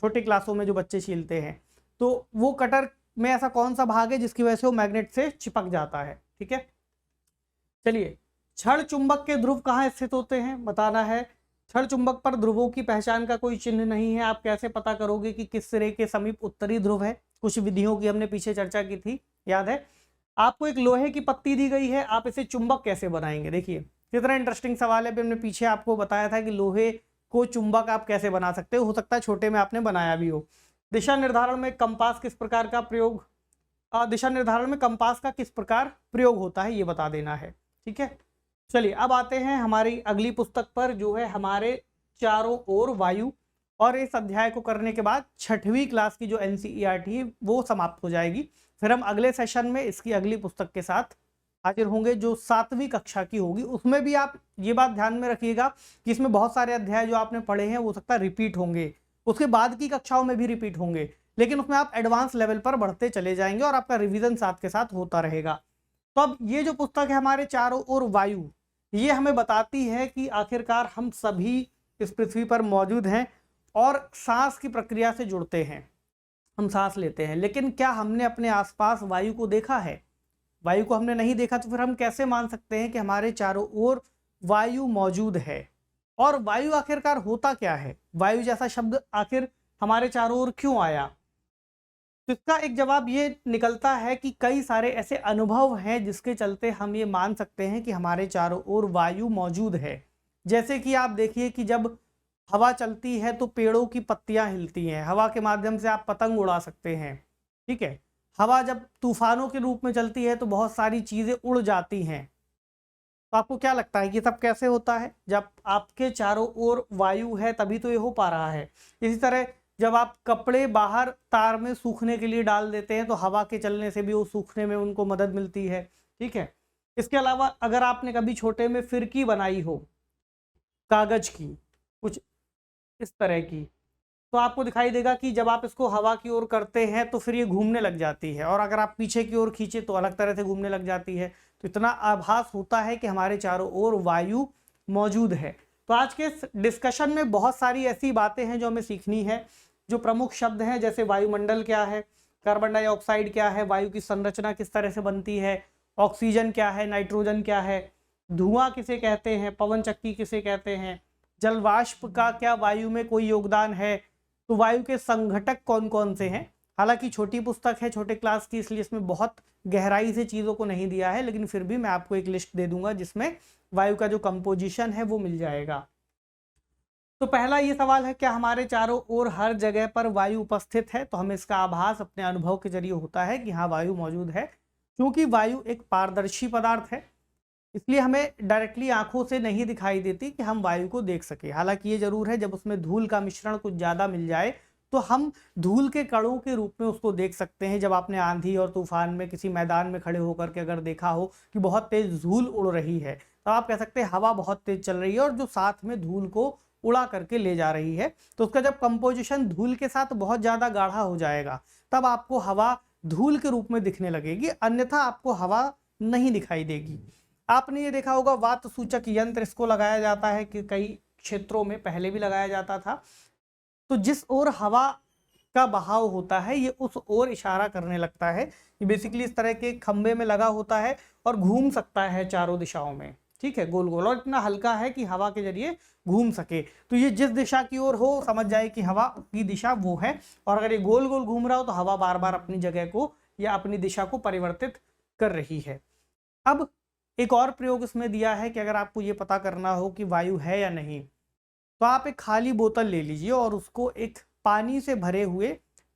छोटे क्लासों में जो बच्चे छीलते हैं, तो वो कटर में ऐसा कौन सा भाग है जिसकी वजह से वो मैग्नेट से चिपक जाता है। ठीक है, चलिए, क्षण चुंबक के ध्रुव कहाँ स्थित होते हैं बताना है। क्षण चुंबक पर ध्रुवों की पहचान का कोई चिन्ह नहीं है। आप कैसे पता करोगे कि किस सिरे के समीप उत्तरी ध्रुव है? कुछ विधियों की हमने पीछे चर्चा की थी, याद है। आपको एक लोहे की पत्ती दी गई है, आप इसे चुंबक कैसे बनाएंगे? देखिए कितना इंटरेस्टिंग सवाल है। अभी हमने पीछे आपको बताया था कि लोहे को चुंबक आप कैसे बना सकते हो सकता है छोटे में आपने बनाया भी हो। दिशा निर्धारण में कंपास किस प्रकार का प्रयोग दिशा निर्धारण में कंपास का किस प्रकार प्रयोग होता है, ये बता देना है। ठीक है, चलिए अब आते हैं हमारी अगली पुस्तक पर, जो है हमारे चारों ओर वायु। और इस अध्याय को करने के बाद 6वीं क्लास की जो एनसीईआरटी है वो समाप्त हो जाएगी। फिर हम अगले सेशन में इसकी अगली पुस्तक के साथ हाजिर होंगे जो 7वीं कक्षा की होगी। उसमें भी आप ये बात ध्यान में रखिएगा कि इसमें बहुत सारे अध्याय जो आपने पढ़े हैं वो सकता है रिपीट होंगे, उसके बाद की कक्षाओं में भी रिपीट होंगे, लेकिन उसमें आप एडवांस लेवल पर बढ़ते चले जाएंगे और आपका रिवीजन साथ के साथ होता रहेगा। तो अब ये जो पुस्तक है हमारे चारों ओर वायु, ये हमें बताती है कि आखिरकार हम सभी इस पृथ्वी पर मौजूद हैं और सांस की प्रक्रिया से जुड़ते हैं। हम सांस लेते हैं, लेकिन क्या हमने अपने आसपास वायु को देखा है? वायु को हमने नहीं देखा, तो फिर हम कैसे मान सकते हैं कि हमारे चारों ओर वायु मौजूद है? और वायु आखिरकार होता क्या है? वायु जैसा शब्द आखिर हमारे चारों ओर क्यों आया? तो इसका एक जवाब ये निकलता है कि कई सारे ऐसे अनुभव हैं जिसके चलते हम ये मान सकते हैं कि हमारे चारों ओर वायु मौजूद है। जैसे कि आप देखिए कि जब हवा चलती है तो पेड़ों की पत्तियां हिलती हैं, हवा के माध्यम से आप पतंग उड़ा सकते हैं। ठीक है, हवा जब तूफानों के रूप में चलती है तो बहुत सारी चीजें उड़ जाती हैं। तो आपको क्या लगता है कि सब कैसे होता है? जब आपके चारों ओर वायु है तभी तो ये हो पा रहा है। इसी तरह जब आप कपड़े बाहर तार में सूखने के लिए डाल देते हैं तो हवा के चलने से भी वो सूखने में उनको मदद मिलती है। ठीक है, इसके अलावा अगर आपने कभी छोटे में फिरकी बनाई हो कागज की, कुछ इस तरह की, तो आपको दिखाई देगा कि जब आप इसको हवा की ओर करते हैं तो फिर ये घूमने लग जाती है, और अगर आप पीछे की ओर खींचे तो अलग तरह से घूमने लग जाती है। तो इतना आभास होता है कि हमारे चारों ओर वायु मौजूद है। तो आज के इस डिस्कशन में बहुत सारी ऐसी बातें हैं जो हमें सीखनी है। जो प्रमुख शब्द हैं जैसे वायुमंडल क्या है, कार्बन डाइऑक्साइड क्या है, वायु की संरचना किस तरह से बनती है, ऑक्सीजन क्या है, नाइट्रोजन क्या है, धुआं किसे कहते हैं, पवन चक्की किसे कहते हैं, जलवाष्प का क्या वायु में कोई योगदान है, तो वायु के संघटक कौन कौन से हैं। हालांकि छोटी पुस्तक है, छोटे क्लास की, इसलिए इसमें बहुत गहराई से चीज़ों को नहीं दिया है, लेकिन फिर भी मैं आपको एक लिस्ट दे दूंगा जिसमें वायु का जो कंपोजिशन है वो मिल जाएगा। तो पहला ये सवाल है, क्या हमारे चारों ओर हर जगह पर वायु उपस्थित है? तो हमें इसका आभास अपने अनुभव के जरिए होता है कि हाँ वायु मौजूद है। क्योंकि वायु एक पारदर्शी पदार्थ है इसलिए हमें डायरेक्टली आंखों से नहीं दिखाई देती कि हम वायु को देख सके। हालांकि ये जरूर है जब उसमें धूल का मिश्रण कुछ ज़्यादा मिल जाए तो हम धूल के कणों के रूप में उसको देख सकते हैं। जब आपने आंधी और तूफान में किसी मैदान में खड़े होकर के अगर देखा हो कि बहुत तेज धूल उड़ रही है तो आप कह सकते हैं हवा बहुत तेज चल रही है और जो साथ में धूल को उड़ा करके ले जा रही है। तो उसका जब कंपोजिशन धूल के साथ बहुत ज़्यादा गाढ़ा हो जाएगा तब आपको हवा धूल के रूप में दिखने लगेगी, अन्यथा आपको हवा नहीं दिखाई देगी। आपने ये देखा होगा वात सूचक यंत्र, इसको लगाया जाता है कि कई क्षेत्रों में पहले भी लगाया जाता था। तो जिस ओर हवा का बहाव होता है ये उस ओर इशारा करने लगता है। ये बेसिकली इस तरह के खंबे में लगा होता है और घूम सकता है चारों दिशाओं में, ठीक है, गोल गोल, और इतना हल्का है कि हवा के जरिए घूम सके। तो ये जिस दिशा की ओर हो समझ जाए कि हवा की दिशा वो है, और अगर ये गोल गोल घूम रहा हो तो हवा बार बार अपनी जगह को या अपनी दिशा को परिवर्तित कर रही है। अब एक और प्रयोग इसमें दिया है कि अगर आपको ये पता करना हो कि वायु है या नहीं तो आप एक खाली बोतल ले लीजिए और उसको एक पानी से भरे हुए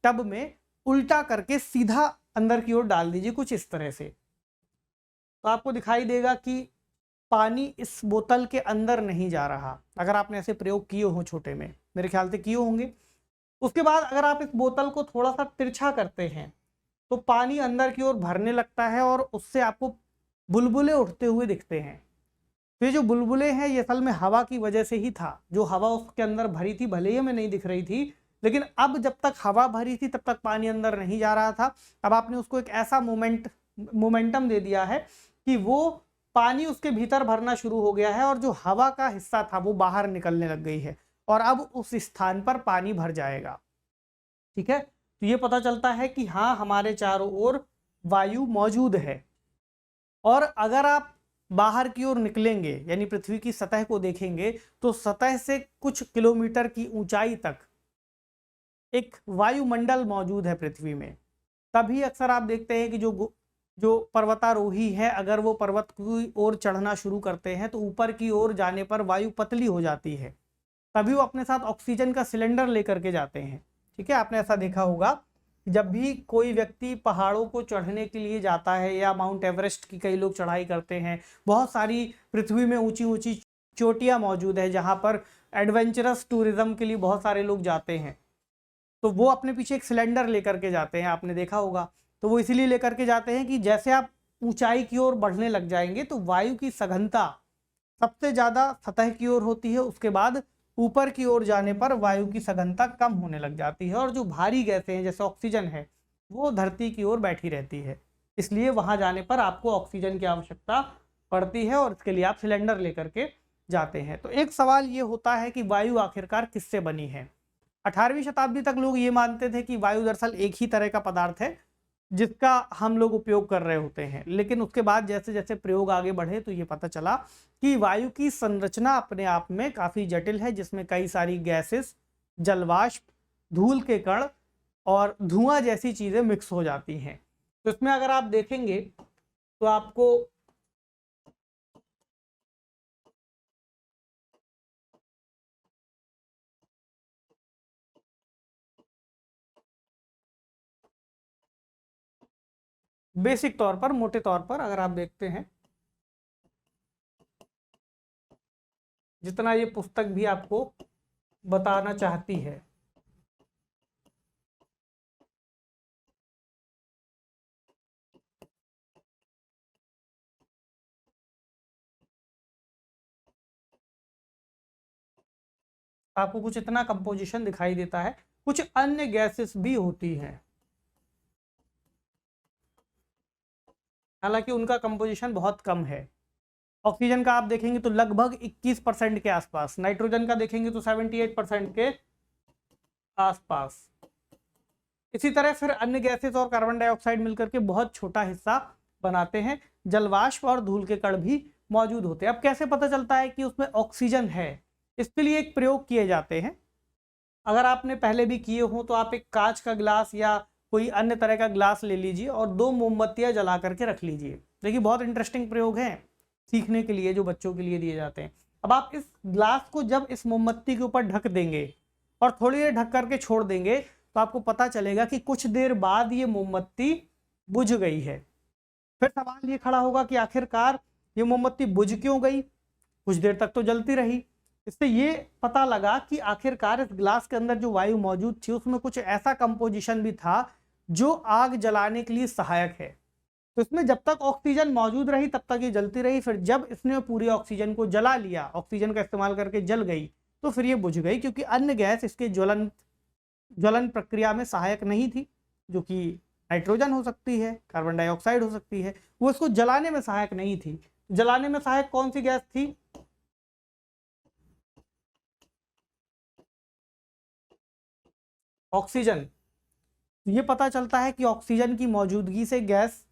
टब में उल्टा करके सीधा अंदर की ओर डाल दीजिए, कुछ इस तरह से। तो आपको दिखाई देगा कि पानी इस बोतल के अंदर नहीं जा रहा। अगर आपने ऐसे प्रयोग किए हो छोटे में, मेरे ख्याल से किए होंगे। उसके बाद अगर आप इस बोतल को थोड़ा सा तिरछा करते हैं तो पानी अंदर की ओर भरने लगता है और उससे आपको बुलबुले उठते हुए दिखते हैं। तो ये जो बुलबुले हैं ये असल में हवा की वजह से ही था। जो हवा उसके अंदर भरी थी भले ही हमें नहीं दिख रही थी, लेकिन अब जब तक हवा भरी थी तब तक पानी अंदर नहीं जा रहा था। अब आपने उसको एक ऐसा मोमेंटम दे दिया है कि वो पानी उसके भीतर भरना शुरू हो गया है और जो हवा का हिस्सा था वो बाहर निकलने लग गई है और अब उस स्थान पर पानी भर जाएगा। ठीक है, तो ये पता चलता है कि हाँ, हमारे चारों ओर वायु मौजूद है। और अगर आप बाहर की ओर निकलेंगे यानी पृथ्वी की सतह को देखेंगे तो सतह से कुछ किलोमीटर की ऊंचाई तक एक वायुमंडल मौजूद है पृथ्वी में। तभी अक्सर आप देखते हैं कि जो पर्वतारोही है अगर वो पर्वत की ओर चढ़ना शुरू करते हैं तो ऊपर की ओर जाने पर वायु पतली हो जाती है, तभी वो अपने साथ ऑक्सीजन का सिलेंडर लेकर के जाते हैं। ठीक है, आपने ऐसा देखा होगा जब भी कोई व्यक्ति पहाड़ों को चढ़ने के लिए जाता है या माउंट एवरेस्ट की कई लोग चढ़ाई करते हैं, बहुत सारी पृथ्वी में ऊंची ऊंची चोटियां मौजूद है जहां पर एडवेंचरस टूरिज्म के लिए बहुत सारे लोग जाते हैं, तो वो अपने पीछे एक सिलेंडर लेकर के जाते हैं, आपने देखा होगा। तो वो इसीलिए लेकर के जाते हैं कि जैसे आप ऊंचाई की ओर बढ़ने लग जाएंगे तो वायु की सघनता सबसे ज्यादा सतह की ओर होती है, उसके बाद ऊपर की ओर जाने पर वायु की सघनता कम होने लग जाती है और जो भारी गैसें हैं जैसे ऑक्सीजन है वो धरती की ओर बैठी रहती है। इसलिए वहां जाने पर आपको ऑक्सीजन की आवश्यकता पड़ती है और इसके लिए आप सिलेंडर लेकर के जाते हैं। तो एक सवाल ये होता है कि वायु आखिरकार किससे बनी है। 18वीं शताब्दी तक लोग ये मानते थे कि वायु दरअसल एक ही तरह का पदार्थ है जिसका हम लोग उपयोग कर रहे होते हैं, लेकिन उसके बाद जैसे जैसे प्रयोग आगे बढ़े तो ये पता चला कि वायु की संरचना अपने आप में काफ़ी जटिल है, जिसमें कई सारी गैसेस, जलवाष्प, धूल के कण और धुआं जैसी चीज़ें मिक्स हो जाती हैं। तो इसमें अगर आप देखेंगे तो आपको बेसिक तौर पर, मोटे तौर पर अगर आप देखते हैं, जितना ये पुस्तक भी आपको बताना चाहती है, आपको कुछ इतना कंपोजिशन दिखाई देता है। कुछ अन्य गैसेस भी होती हैं, हालांकि उनका कंपोजिशन बहुत कम है। ऑक्सीजन का आप देखेंगे तो लगभग 21% के आसपास, नाइट्रोजन का देखेंगे तो 78% के आसपास। इसी तरह फिर अन्य गैसेस और कार्बन डाइऑक्साइड मिलकर के बहुत छोटा हिस्सा बनाते हैं। जलवाष्प और धूल के कण भी मौजूद होते हैं। अब कैसे पता चलता है कि उसमें ऑक्सीजन है, इसके लिए एक प्रयोग किए जाते हैं। अगर आपने पहले भी किए हो तो आप एक कांच का ग्लास या कोई अन्य तरह का ग्लास ले लीजिए और 2 मोमबत्तियां जला करके रख लीजिए। देखिए, बहुत इंटरेस्टिंग प्रयोग है सीखने के लिए जो बच्चों के लिए दिए जाते हैं। अब आप इस ग्लास को जब इस मोमबत्ती के ऊपर ढक देंगे और थोड़ी देर ढक करके छोड़ देंगे तो आपको पता चलेगा कि कुछ देर बाद ये मोमबत्ती बुझ गई है। फिर सवाल ये खड़ा होगा कि आखिरकार ये मोमबत्ती बुझ क्यों गई, कुछ देर तक तो जलती रही। इससे ये पता लगा कि आखिरकार इस ग्लास के अंदर जो वायु मौजूद थी उसमें कुछ ऐसा कंपोजिशन भी था जो आग जलाने के लिए सहायक है। तो इसमें जब तक ऑक्सीजन मौजूद रही तब तक ये जलती रही, फिर जब इसने पूरी ऑक्सीजन को जला लिया, ऑक्सीजन का इस्तेमाल करके जल गई, तो फिर ये बुझ गई, क्योंकि अन्य गैस इसके ज्वलन प्रक्रिया में सहायक नहीं थी, जो कि नाइट्रोजन हो सकती है, कार्बन डाइऑक्साइड हो सकती है, वो इसको जलाने में सहायक नहीं थी। जलाने में सहायक कौन सी गैस थी? ऑक्सीजन। ये पता चलता है कि ऑक्सीजन की मौजूदगी से गैस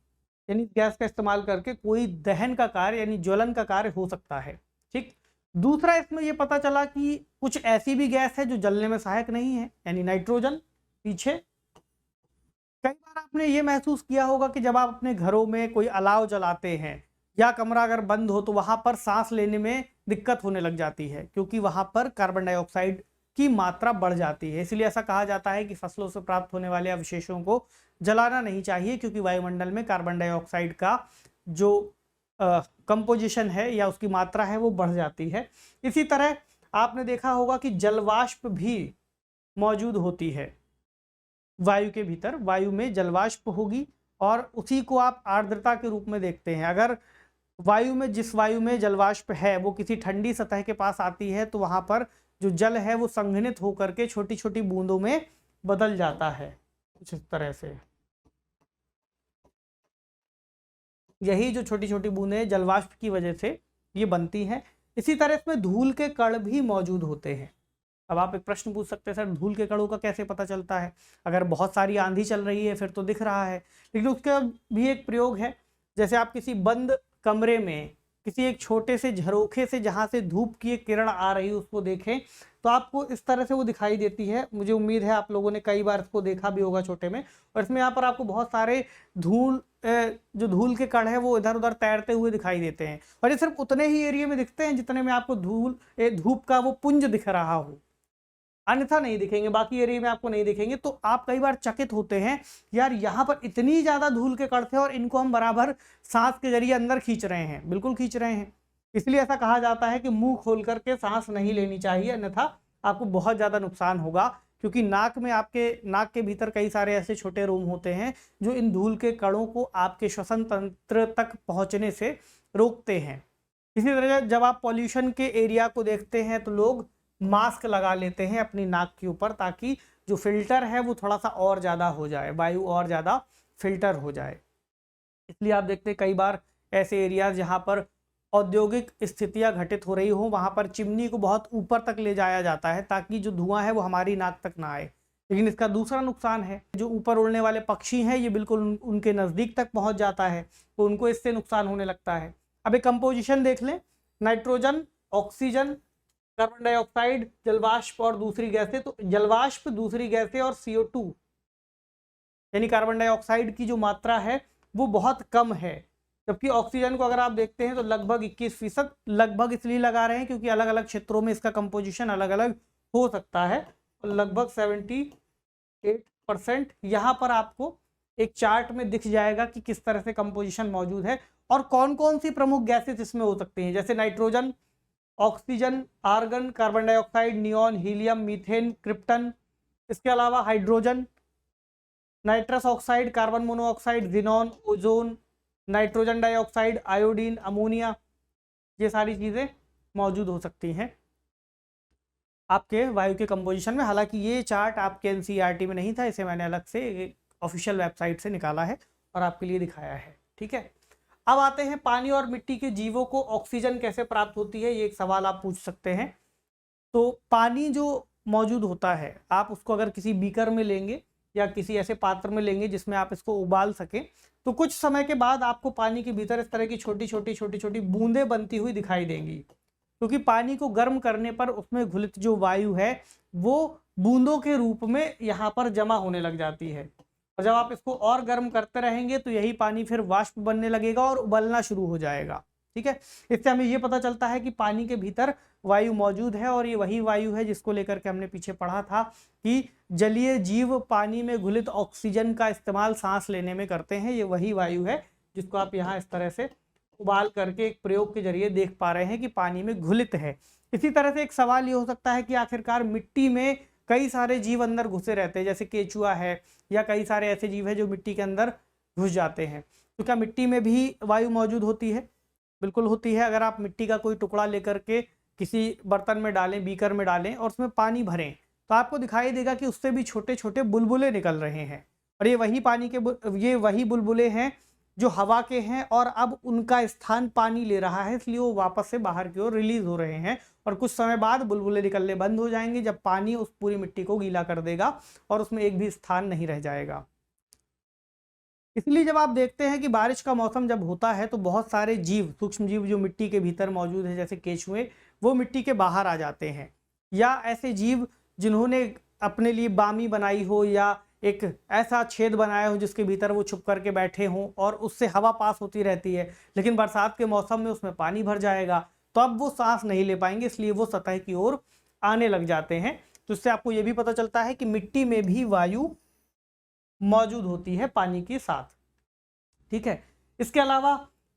यानी गैस का इस्तेमाल करके कोई दहन का कार्य यानी ज्वलन का कार्य हो सकता है। ठीक, दूसरा इसमें यह पता चला कि कुछ ऐसी भी गैस है जो जलने में सहायक नहीं है, यानी नाइट्रोजन। पीछे कई बार आपने ये महसूस किया होगा कि जब आप अपने घरों में कोई अलाव जलाते हैं या कमरा अगर बंद हो तो वहां पर सांस लेने में दिक्कत होने लग जाती है, क्योंकि वहां पर कार्बन डाइऑक्साइड की मात्रा बढ़ जाती है। इसलिए ऐसा कहा जाता है कि फसलों से प्राप्त होने वाले अवशेषों को जलाना नहीं चाहिए, क्योंकि वायुमंडल में कार्बन डाइऑक्साइड का जो कंपोजिशन है या उसकी मात्रा है वो बढ़ जाती है। इसी तरह आपने देखा होगा कि जलवाष्प भी मौजूद होती है। वायु के भीतर, वायु में जलवाष्प होगी और उसी को आप आर्द्रता के रूप में देखते हैं। अगर वायु में, जिस वायु में जलवाष्प है वो किसी ठंडी सतह के पास आती है तो वहां पर जो जल है वो संघनित होकर के छोटी छोटी बूंदों में बदल जाता है, कुछ इस तरह से। यही जो छोटी छोटी बूंदें जलवाष्प की वजह से ये बनती हैं। इसी तरह इसमें धूल के कण भी मौजूद होते हैं। अब आप एक प्रश्न पूछ सकते हैं, सर धूल के कणों का कैसे पता चलता है? अगर बहुत सारी आंधी चल रही है फिर तो दिख रहा है, लेकिन उसका भी एक प्रयोग है। जैसे आप किसी बंद कमरे में किसी एक छोटे से झरोखे से जहां से धूप की एक किरण आ रही है उसको देखें तो आपको इस तरह से वो दिखाई देती है। मुझे उम्मीद है आप लोगों ने कई बार इसको देखा भी होगा छोटे में। और इसमें यहाँ पर आपको बहुत सारे जो धूल के कण है वो इधर उधर तैरते हुए दिखाई देते हैं, और ये सिर्फ उतने ही एरिया में दिखते हैं जितने में आपको धूप का वो पुंज दिख रहा हो, अन्यथा नहीं दिखेंगे, बाकी एरिया में आपको नहीं दिखेंगे। तो आप कई बार चकित होते हैं, यार यहाँ पर इतनी ज्यादा धूल के कण थे और इनको हम बराबर सांस के जरिए अंदर खींच रहे हैं। बिल्कुल खींच रहे हैं। इसलिए ऐसा कहा जाता है कि मुंह खोल करके सांस नहीं लेनी चाहिए, अन्यथा आपको बहुत ज्यादा नुकसान होगा, क्योंकि नाक के भीतर कई सारे ऐसे छोटे रोम होते हैं जो इन धूल के कणों को आपके श्वसन तंत्र तक पहुंचने से रोकते हैं। इसी तरह जब आप पॉल्यूशन के एरिया को देखते हैं तो लोग मास्क लगा लेते हैं अपनी नाक के ऊपर, ताकि जो फिल्टर है वो थोड़ा सा और ज़्यादा हो जाए, वायु और ज़्यादा फिल्टर हो जाए। इसलिए आप देखते हैं कई बार ऐसे एरियाज जहाँ पर औद्योगिक स्थितियाँ घटित हो रही हो वहाँ पर चिमनी को बहुत ऊपर तक ले जाया जाता है ताकि जो धुआं है वो हमारी नाक तक ना आए। लेकिन इसका दूसरा नुकसान है, जो ऊपर उड़ने वाले पक्षी हैं ये बिल्कुल उनके नज़दीक तक पहुँच जाता है तो उनको इससे नुकसान होने लगता है। अब एक कंपोजिशन देख लें, नाइट्रोजन, ऑक्सीजन, कार्बन डाइऑक्साइड, जलवाष्प और दूसरी गैसें। तो जलवाष्प, दूसरी गैसें और CO2 यानी कार्बन डाइऑक्साइड की जो मात्रा है वो बहुत कम है, जबकि ऑक्सीजन को अगर आप देखते हैं तो लगभग 21%। लगभग इसलिए लगा रहे हैं क्योंकि अलग अलग क्षेत्रों में इसका कंपोजिशन अलग अलग हो सकता है। लगभग 78% यहाँ पर आपको एक चार्ट में दिख जाएगा कि किस तरह से कंपोजिशन मौजूद है और कौन कौन सी प्रमुख गैसेस इसमें हो सकती हैं, जैसे nitrogen, oxygen, argon, carbon dioxide, neon, helium, methane, krypton. इसके अलावा hydrogen, nitrous oxide, carbon monoxide, xenon, ozone, nitrogen dioxide, iodine, ammonia, ये सारी चीज़ें मौजूद हो सकती हैं आपके वायु के कंपोजिशन में। हालांकि ये चार्ट आपके NCERT में नहीं था, इसे मैंने अलग से ऑफिशियल वेबसाइट से निकाला है और आपके लिए दिखाया है। ठीक है, अब आते हैं पानी और मिट्टी के जीवों को ऑक्सीजन कैसे प्राप्त होती है, ये एक सवाल आप पूछ सकते हैं। तो पानी जो मौजूद होता है आप उसको अगर किसी बीकर में लेंगे या किसी ऐसे पात्र में लेंगे जिसमें आप इसको उबाल सकें, तो कुछ समय के बाद आपको पानी के भीतर इस तरह की छोटी छोटी बूंदें बनती हुई दिखाई देंगी, क्योंकि पानी को गर्म करने पर उसमें घुलित जो वायु है वो बूंदों के रूप में यहाँ पर जमा होने लग जाती है। और जब आप इसको और गर्म करते रहेंगे तो यही पानी फिर वाष्प बनने लगेगा और उबलना शुरू हो जाएगा। ठीक है, इससे हमें ये पता चलता है कि पानी के भीतर वायु मौजूद है और ये वही वायु है जिसको लेकर के हमने पीछे पढ़ा था कि जलीय जीव पानी में घुलित ऑक्सीजन का इस्तेमाल सांस लेने में करते हैं। ये वही वायु है जिसको आप यहाँ इस तरह से उबाल करके एक प्रयोग के जरिए देख पा रहे हैं कि पानी में घुलित है। इसी तरह से एक सवाल ये हो सकता है कि आखिरकार मिट्टी में कई सारे जीव अंदर घुसे रहते हैं, जैसे केचुआ है या कई सारे ऐसे जीव हैं जो मिट्टी के अंदर घुस जाते हैं। तो क्या मिट्टी में भी वायु मौजूद होती है? बिल्कुल होती है। अगर आप मिट्टी का कोई टुकड़ा लेकर के किसी बर्तन में डालें, बीकर में डालें और उसमें पानी भरें तो आपको दिखाई देगा कि उससे भी छोटे छोटे बुलबुले निकल रहे हैं, और ये वही बुलबुले हैं जो हवा के हैं और अब उनका स्थान पानी ले रहा है, इसलिए वो वापस से बाहर की ओर रिलीज हो रहे हैं और कुछ समय बाद बुलबुले निकलने बंद हो जाएंगे जब पानी उस पूरी मिट्टी को गीला कर देगा और उसमें एक भी स्थान नहीं रह जाएगा। इसलिए जब आप देखते हैं कि बारिश का मौसम जब होता है तो बहुत सारे जीव, सूक्ष्म जीव जो मिट्टी के भीतर मौजूद है जैसे केचुए, वो मिट्टी के बाहर आ जाते हैं, या ऐसे जीव जिन्होंने अपने लिए बामी बनाई हो या एक ऐसा छेद बनाया हो जिसके भीतर वो छुप करके बैठे हों और उससे हवा पास होती रहती है, लेकिन बरसात के मौसम में उसमें पानी भर जाएगा तो अब वो सांस नहीं ले पाएंगे, इसलिए वो सतह की ओर आने लग जाते हैं। तो इससे आपको ये भी पता चलता है कि मिट्टी में भी वायु मौजूद होती है पानी के साथ। ठीक है, इसके अलावा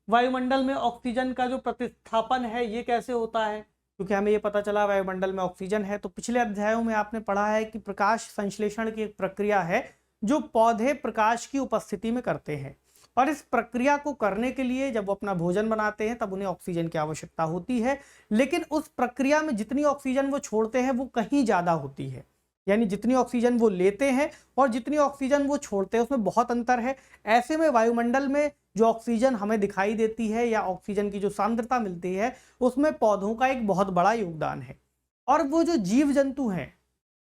वायुमंडल में ऑक्सीजन का जो प्रतिस्थापन है ये कैसे होता है, क्योंकि हमें ये पता चला वायुमंडल में ऑक्सीजन है। तो पिछले अध्यायों में आपने पढ़ा है कि प्रकाश संश्लेषण की एक प्रक्रिया है जो पौधे प्रकाश की उपस्थिति में करते हैं। और इस प्रक्रिया को करने के लिए जब वो अपना भोजन बनाते हैं तब उन्हें ऑक्सीजन की आवश्यकता होती है, लेकिन उस प्रक्रिया में जितनी ऑक्सीजन वो छोड़ते हैं वो कहीं ज़्यादा होती है। यानी जितनी ऑक्सीजन वो लेते हैं और जितनी ऑक्सीजन वो छोड़ते हैं उसमें बहुत अंतर है। ऐसे में वायुमंडल में जो ऑक्सीजन हमें दिखाई देती है या ऑक्सीजन की जो सांद्रता मिलती है उसमें पौधों का एक बहुत बड़ा योगदान है। और वो जो जीव जंतु हैं,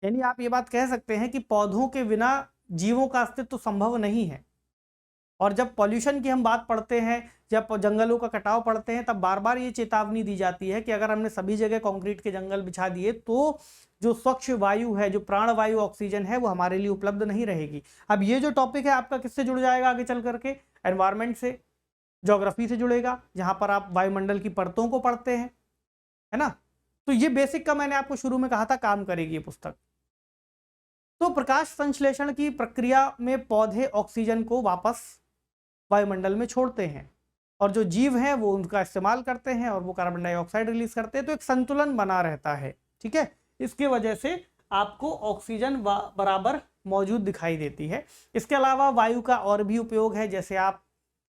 यानी आप ये बात कह सकते हैं कि पौधों के बिना जीवों का अस्तित्व संभव नहीं है। और जब पॉल्यूशन की हम बात पढ़ते हैं, जब जंगलों का कटाव पढ़ते हैं, तब बार बार ये चेतावनी दी जाती है कि अगर हमने सभी जगह कंक्रीट के जंगल बिछा दिए तो जो स्वच्छ वायु है, जो प्राणवायु ऑक्सीजन है, वो हमारे लिए उपलब्ध नहीं रहेगी। अब ये जो टॉपिक है आपका किससे जुड़ जाएगा आगे चल करके? एनवायरमेंट से, ज्योग्राफी से जुड़ेगा, जहां पर आप वायुमंडल की परतों को पढ़ते हैं, है ना। तो ये बेसिक का मैंने आपको शुरू में कहा था काम करेगी ये पुस्तक। तो प्रकाश संश्लेषण की प्रक्रिया में पौधे ऑक्सीजन को वापस वायुमंडल में छोड़ते हैं और जो जीव हैं वो उनका इस्तेमाल करते हैं और वो कार्बन डाइऑक्साइड रिलीज करते हैं। तो एक संतुलन बना रहता है, ठीक है। इसके वजह से आपको ऑक्सीजन बराबर मौजूद दिखाई देती है। इसके अलावा वायु का और भी उपयोग है, जैसे आप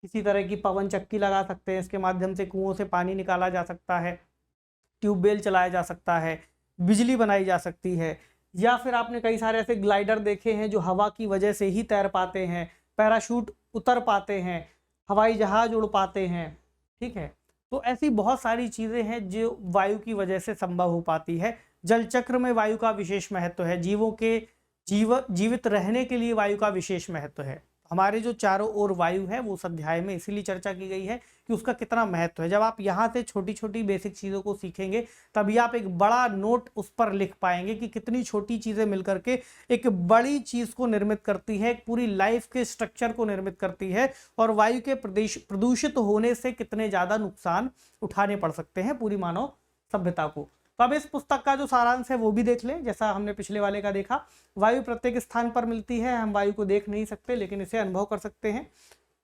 किसी तरह की पवन चक्की लगा सकते हैं, इसके माध्यम से कुओं से पानी निकाला जा सकता है, ट्यूबवेल चलाया जा सकता है, बिजली बनाई जा सकती है, या फिर आपने कई सारे ऐसे ग्लाइडर देखे हैं जो हवा की वजह से ही तैर पाते हैं, पैराशूट उतर पाते हैं, हवाई जहाज उड़ पाते हैं, ठीक है। तो ऐसी बहुत सारी चीज़ें हैं जो वायु की वजह से संभव हो पाती है। जल चक्र में वायु का विशेष महत्व है, जीवों के जीवित रहने के लिए वायु का विशेष महत्व है। हमारे जो चारों ओर वायु है वो उस अध्याय में इसीलिए चर्चा की गई है कि उसका कितना महत्व है। जब आप यहाँ से छोटी छोटी बेसिक चीज़ों को सीखेंगे तभी आप एक बड़ा नोट उस पर लिख पाएंगे कि कितनी छोटी चीज़ें मिलकर के एक बड़ी चीज़ को निर्मित करती है, एक पूरी लाइफ के स्ट्रक्चर को निर्मित करती है, और वायु के प्रदूषित होने से कितने ज़्यादा नुकसान उठाने पड़ सकते हैं पूरी मानव सभ्यता को। तो अब इस पुस्तक का जो सारांश है वो भी देख लें। जैसा हमने पिछले वाले का देखा, वायु प्रत्येक स्थान पर मिलती है, हम वायु को देख नहीं सकते लेकिन इसे अनुभव कर सकते हैं।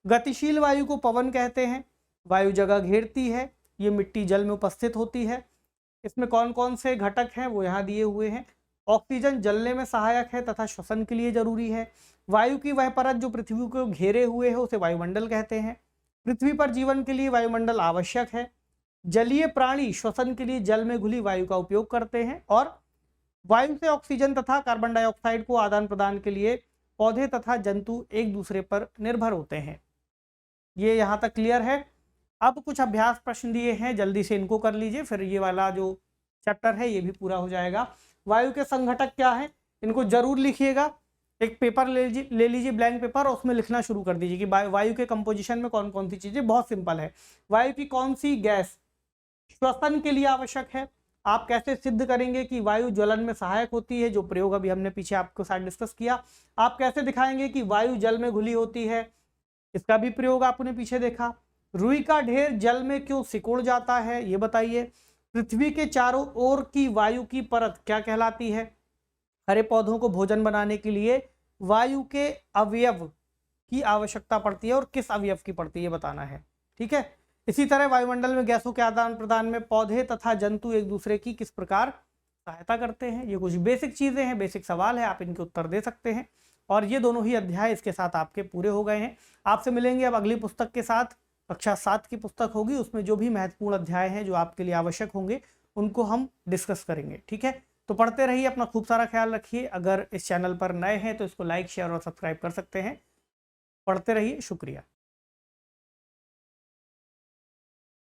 गतिशील वायु को पवन कहते हैं। वायु जगह घेरती है, ये मिट्टी जल में उपस्थित होती है। इसमें कौन कौन से घटक हैं वो यहाँ दिए हुए हैं। ऑक्सीजन जलने में सहायक है तथा श्वसन के लिए जरूरी है। वायु की वह परत जो पृथ्वी को घेरे हुए है उसे वायुमंडल कहते हैं। पृथ्वी पर जीवन के लिए वायुमंडल आवश्यक है। जलीय प्राणी श्वसन के लिए जल में घुली वायु का उपयोग करते हैं और वायु से ऑक्सीजन तथा कार्बन डाइऑक्साइड को आदान प्रदान के लिए पौधे तथा जंतु एक दूसरे पर निर्भर होते हैं। ये यहाँ तक क्लियर है। अब कुछ अभ्यास प्रश्न दिए हैं, जल्दी से इनको कर लीजिए, फिर ये वाला जो चैप्टर है ये भी पूरा हो जाएगा। वायु के संघटक क्या है, इनको जरूर लिखिएगा। एक पेपर ले लीजिए ब्लैंक पेपर, और उसमें लिखना शुरू कर दीजिए कि वायु के कंपोजिशन में कौन कौन सी चीजें। बहुत सिंपल है। वायु की कौन सी गैस श्वसन के लिए आवश्यक है। आप कैसे सिद्ध करेंगे कि वायु ज्वलन में सहायक होती है, जो प्रयोग अभी हमने पीछे आपके साथ डिस्कस किया। आप कैसे दिखाएंगे कि वायु जल में घुली होती है, इसका भी प्रयोग आपने पीछे देखा। रुई का ढेर जल में क्यों सिकुड़ जाता है, ये बताइए। पृथ्वी के चारों ओर की वायु की परत क्या कहलाती है। हरे पौधों को भोजन बनाने के लिए वायु के अवयव की आवश्यकता पड़ती है और किस अवयव की पड़ती है बताना है, ठीक है। इसी तरह वायुमंडल में गैसों के आदान प्रदान में पौधे तथा जंतु एक दूसरे की किस प्रकार सहायता करते हैं। ये कुछ बेसिक चीजें हैं, बेसिक सवाल है, आप इनके उत्तर दे सकते हैं। और ये दोनों ही अध्याय इसके साथ आपके पूरे हो गए हैं। आपसे मिलेंगे अब अगली पुस्तक के साथ। कक्षा 7 की पुस्तक होगी, उसमें जो भी महत्वपूर्ण अध्याय हैं जो आपके लिए आवश्यक होंगे उनको हम डिस्कस करेंगे, ठीक है। तो पढ़ते रहिए, अपना खूब सारा ख्याल रखिए। अगर इस चैनल पर नए हैं तो इसको लाइक, शेयर और सब्सक्राइब कर सकते हैं। पढ़ते रहिए, शुक्रिया।